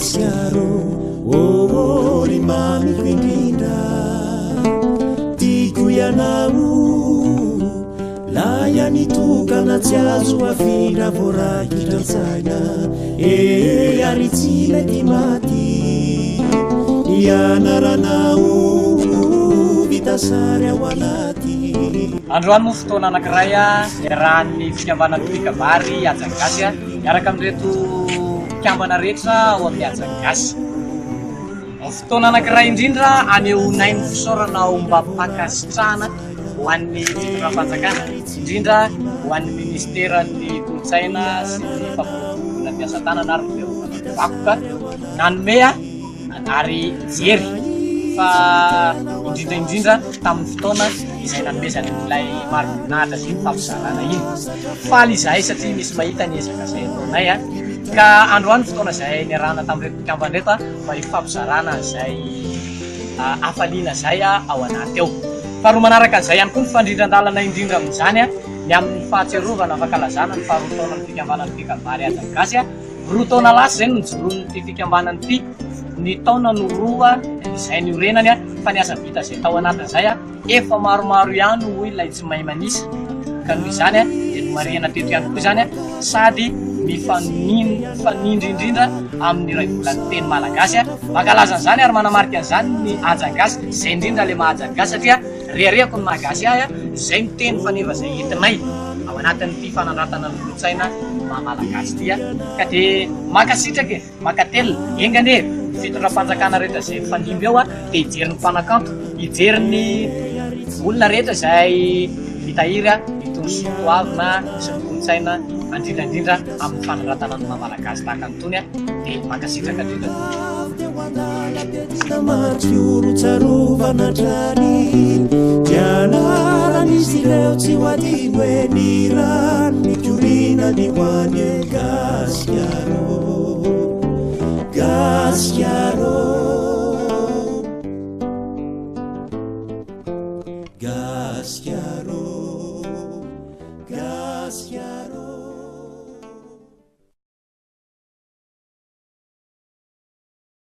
gasiaro orimamiko indrindra tiako ianao laya nitokana tsy azo afindra voarahitrantsaina ary tsy mety maty ianaranao vitasary ao anaty androany mo fotoana anankiray rahan'ny fikambanany pikabary ajangasy miaraka amin'reto fikambana rehetra ao amin'ny ajangasy fotoana anankiray indrindra aneo 9 fisaorana ao mba mpakasitrahana ho an'ny fitondrafanjakana indrindra ho an'ny ministeran'ny kolotsaina sy ny fampirobona mpiasan-tanana ary vakoka nanome ary jery fa indrindra tamin'ny fotoana izay nanomezany ilay marovinahitra sy fampizarana iny faly izahay satria misy mahita ny ezaka izay ataonay ka androany fotoana izay niarahana tamin'ireo mpikambana reto mba hifampizarana izay afaliana izay ao anaty eo faharoa manaraka an'izay ihany koa ny fandrindran-dalana indrindra amin'izany ny amin'ny fahatserovana fankalazana ny faharoa taona ny fikambanany pikabary ajangasy roa taona lasa izay no nijoron'ity fikambanany ity ny taona no roa izay ny orenany fa ny asa vita izay tao anatin'izay efa maromaro ihany hoy ilay tsy mahay manisa ka noho izany dia no mariana teto ihany koa izany sady mifanindry indrindra amin'ny iray volany teny malagasy mankalaza an'izany ary manamarika an'izany ny ajangasy izay indrindra le mahajangasy satria reharehako ny malagasy izay miteny faneva izay entinay ao anatin'ity fanandratana ny kolotsaina malagasy ity ka dia makasitraka makatelina engane fitondram-panjakana rehetra izay fanimby eo dia hijery ny mpanakanto hijery ny olona rehetra izay mitahiry itony sotoavina sy ny kolotsaina indrindra amin'ny fanandratana ny malagasy tahaka nytony dia makasitraka matsiorotsarovanatrany dianaran'izy ireo tsy hoadino hoe ny rano mikorina ny hoany gasiaro gasiaro gasiaro gasiaro